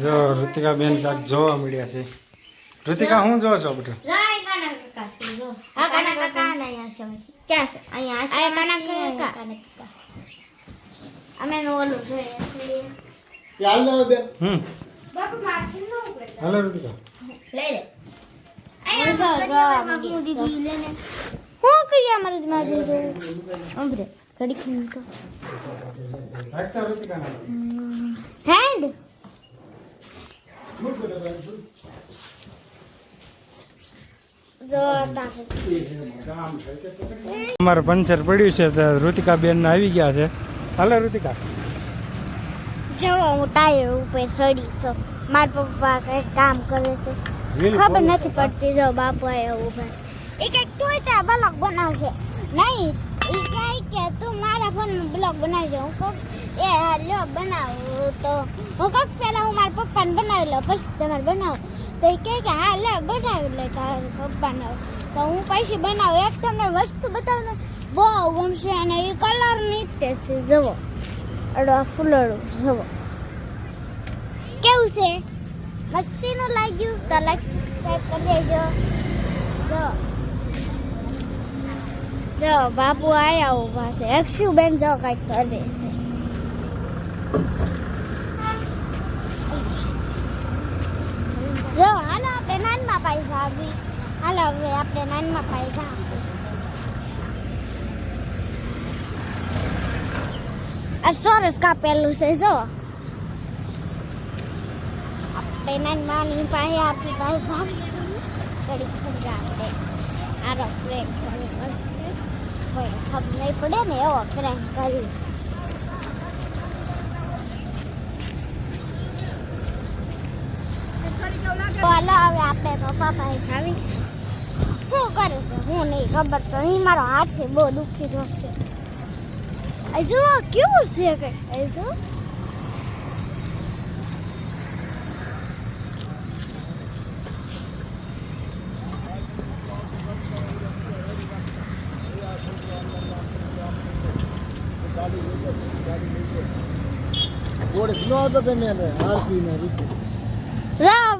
જો ઋતિકા બેન કાક જોવા મળ્યા છે. ઋતિકા હું જોવો છો બેટા? હાલો ઋતિકા અમારે પંચર પડ્યું છે તો ઋતિકા બેન આવી ગયા છે. હાલો ઋતિકા જો હું ટાયર ઉપર ચડી છું. મારા પપ્પા કઈ કામ કરે છે ખબર નથી પડતી. જો બાપુ આયા ઉભા છે. એ કઈક તું ત્યાં બ્લોગ બનાવશે નહીં. એ કહે કે તું મારા ફોનમાં બ્લોગ બનાવશે. હું કહું એ લ્યો બનાવું તો હું કહું પહેલાં હું મારા પપ્પાને બનાવી લઉં પછી તમારે બનાવો. તો એ કહે કે હા લે બનાવી લે તારા પપ્પાને. તો હું પછી બનાવું. એક તમને વસ્તુ બતાવું બહુ ગમશે અને એ કલર ની તે છે. જુઓ અડવા ફૂલડું જુઓ કેવું છે. મસ્તીનું લાગ્યું તો લાઈક સબસ્ક્રાઈબ કરી દેજો. જો બાપુ આયા ઉભા છે. અક્ષુબેન જો કંઈક કરે છે. જો હાલો આપણે નાનમાં પૈસા આવી. હાલો હવે આપણે નાનમાં પૈસા આપી. આ સરસ કાપેલું છે. જો આપણે નાનમાની પાસે આપી પૈસા આપીશું. ઘડી ખબર આપણે આરો પ્રેમ કરી કોઈ ખબર નહીં પડે ને એવો પ્રેમ કરી. હાલો હવે આપણે પપ્પા પાસે આવી. શું કરે છે હું નહીં ખબર. તો અહીં મારો હાથ બહુ દુખી થશે. જો કેવું છે કઈ જો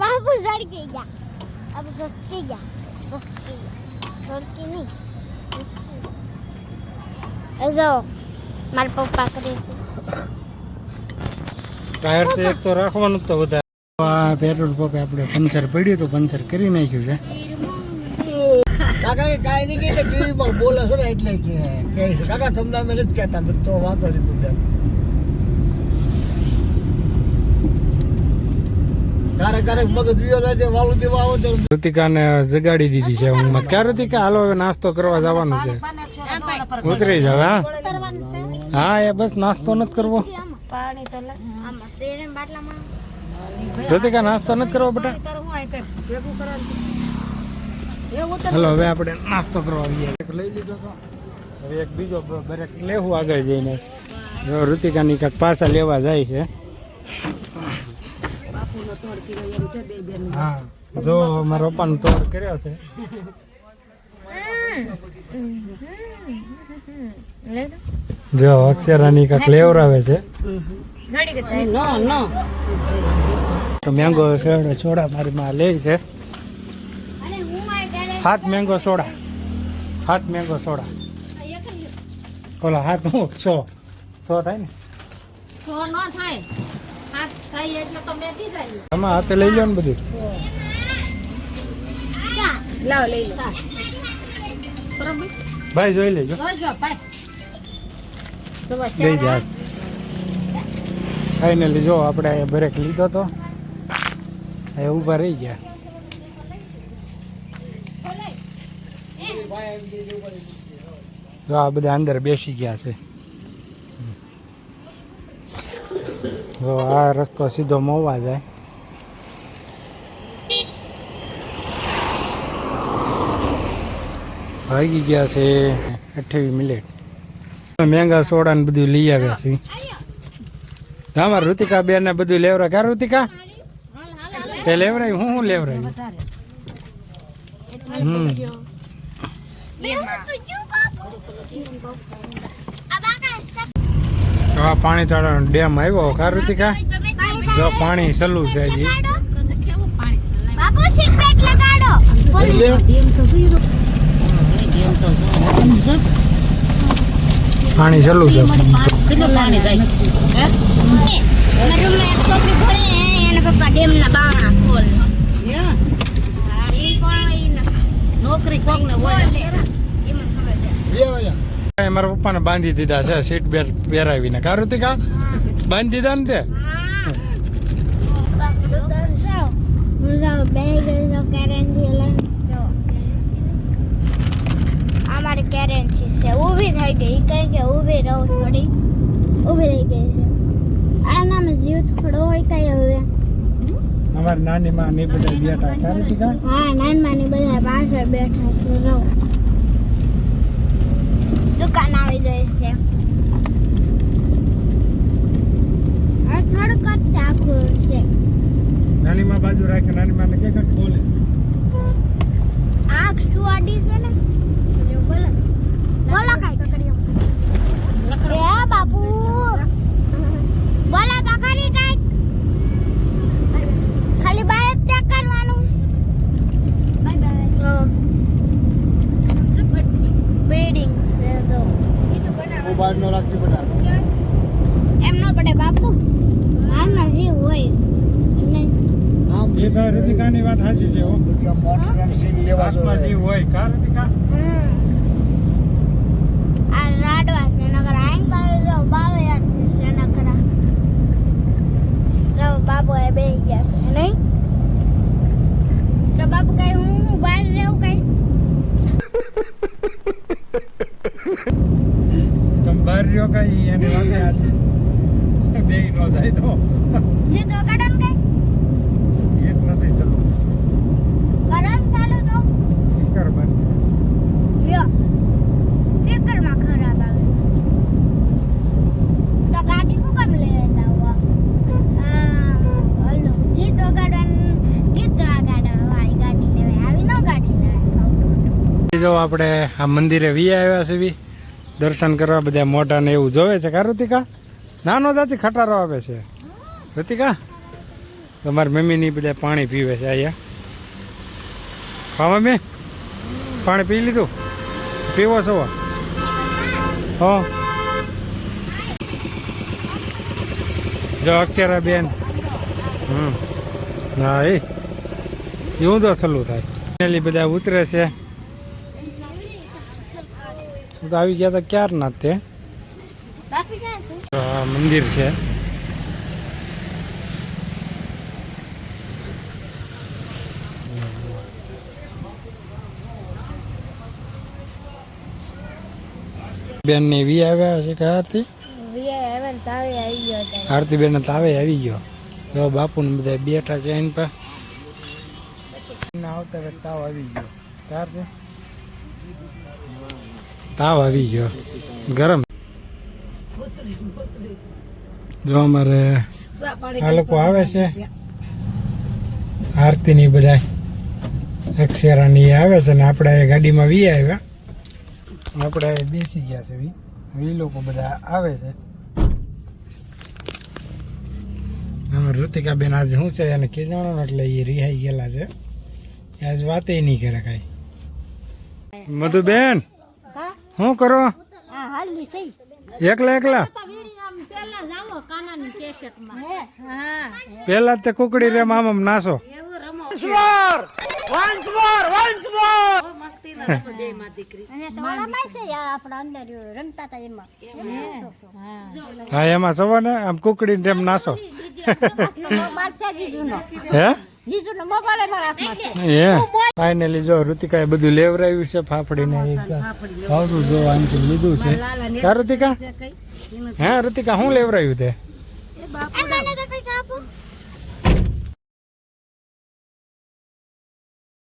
બાપુ સડકી ગયા. अब सस्ती ગયા. સડકી નહીં જો મારા પપ્પા કરે છે. ટાયર તો એક તો રાખવાનું તો વધારે. પેટ્રોલ પંપે આપણે પંચર પડ્યું તો પંચર કરી નાખ્યું છે. કાકા કે કાઈ નહીં કે ટીવી પર બોલે છે ને એટલે કે છે કાકા તમને અમે નથી કહેતા તો વાંધો નહીં પૂછ્યા. ક્યારેક મગજ વિયો જાય છે વાલું દેવા આવો તો ઋતિકાને જગાડી દીધી છે હું મત. ક્યાં ઋતિકા હાલો હવે નાસ્તો કરવા જવાનું છે. ઉતરી જાવ. હા એ બસ નાસ્તો નથી કરવો. ઋતિકા નાસ્તો નથી કરવો બેટા. હલો હવે આપણે નાસ્તો કરવા આવીએ. લઈ લીધો તો હવે એક બીજો બ્રેક લેવું આગળ જઈને. ઋતિકાની કાંઈક પાછા લેવા જાય છે. હા જો મારા પપ્પાનો તોડ કર્યો છે. જો અક્ષરાની કાંઈક લેવરાવે છે. તો મેંગો સોડા મારી માં લે છે. 7 મેંગો સોડા. 7 mango soda. ઓલા 7 હું 100 થાય ને. 100 નો થાય. 7 થાય એટલે તો મેથી જાય. આમાં હાથે લઈ લો ને બધું. લાવ લઈ લો. બરાબર ભાઈ જોઈ લેજો. જોજો ભાઈ. લઈ જા. ફાઇનલી જો આપણે બ્રેક લીધો તો એ ઊભા રહી ગયા. જો આ બધા અંદર બેસી ગયા છે. જો આ રસ્તો સીધો મોવા જાય. વાગી ગયા છે 28 મિનિટ. મેંગા સોડા ને બધું લઈ આવ્યા છે. અમારે ઋતિકા બેન ને બધું લેવરા. ક્યાં ઋતિકા એ લેવરાય હું લેવરાય. તો આ પાણી તળાવનો ડેમ આવ્યો કા ઋતિકા જો પાણી સલું છે હજી બાપુ સીટ બેલ્ટ લગાડો પાણી સલું છે કેટલું પાણી જાય હે મારા રૂમમાં એક છોકરી ભણે એને પપ્પા ડેમના બારણા ખોલે હા ઈ કોણ ઈ નોકરી કોક ને હોય એમાં ખબર છે મારા પપ્પાને બાંધી દીધા છે સીટ બેલ્ટ પહેરાવીને કા ઋતિકા બાંધી દીધા ને તે અમારી કેરેન છે ઊભી થઈ ગઈ કઈ કે ઊભી રહો થોડી ઊભી રહી ગઈ છે આનામાં જીવ થોડો હોય કઈ હવે અમારી નાની માં ની બધા બેઠા કા ઋતિકા હા નાનમાની બધા પાછળ બેઠા છે રહો દુકાન આવી ગઈ છે આ થોડુંક જ આખું છે નાની માં બાજુ રાખે નાની માં ને કે બોલે આખ સુવાડી છે ને બોલો બોલો કાઈ એ બાપુ બોલો તો ખરી કાઈ ખાલી બાય જ તે કરવાનું બાય બાય બિલ્ડિંગ છે જો મોબાઈલ નો રાખજો બેટા એમ ન પડે બાપુ આમાં જીવ હોય એમને આમ એ તો ઋતિકાની વાત સાચી છે હો પછી આ મોટર સીન લેવા જો આત્મા જીવ હોય કા ઋતિકા આ રાડવા છે નગર આઈન પાસે જો બાવે છે નગર જો બાબુ એ બેહી ગયા છે નહીં તો બાપુ કઈ હું બહાર રહેવું કઈ તમે બહાર રહ્યો કઈ એની વાતે આજે બે નો જાય તો જે તો કડન કઈ એક નથી ચલો કરમ ચાલુ તો સ્પીકર બંધ લ્યો સ્પીકર માં ખરાબ આવે તો ગાડી હું કેમ લેતા હુઆ હલો ગીત વગાડવા વાળી ગાડી લેવાય આવી નો ગાડી લેવાય જો આપણે આ મંદિરે વી આવ્યા છે દર્શન કરવા બધા મોઢા ને એવું જોવે છે કા ઋતિકા નાનો જાતિ ખટારો આવે છે ઋતિકા તમારી મમ્મીની બધા પાણી પીવે છે અહીંયા હા મમ્મી પાણી પી લીધું પીવો છો હો જો અક્ષરા બેન હા એ એવું તો સલું થાય ફાઇનલી બધા ઉતરે છે તો આવી ગયા હતા ક્યાર ના તે બાકી ક્યાં છે તો આ મંદિર છે બેન ને વી આવ્યા છે કે આરતી આરતી બેન તાવે આવી ગયો જો બાપુ ને બધા બેઠા છે એની પર આવતા વેત તાવ આવી ગયો આરતી તાવ આવી ગયો ગરમ જો અમારે આ લોકો આવે છે આરતી ની બધા અક્ષરા ની આવે છે ને આપણે ગાડીમાં વી આવ્યા આપણે બેસી ગયા છે વી લોકો બધા આવે છે ઋતિકા બેન આજે શું છે એને કીધું એટલે એ રિહાઈ ગયેલા છે આજ વાતે નહીં કરે કઈ મધુબેન શું કરો એકલા એકલા પેલા તે કુકડી રે મામા નાસો હા એમાં સવો ને આમ કુકડી રેમ નાસો હે ફાઇનલી જો ઋતિકાએ બધું લેવરાવ્યું છે ફાફડી ને ભાવતું જો આમથી લીધું છે કા ઋતિકા હે ઋતિકા શું લેવરાવ્યું તે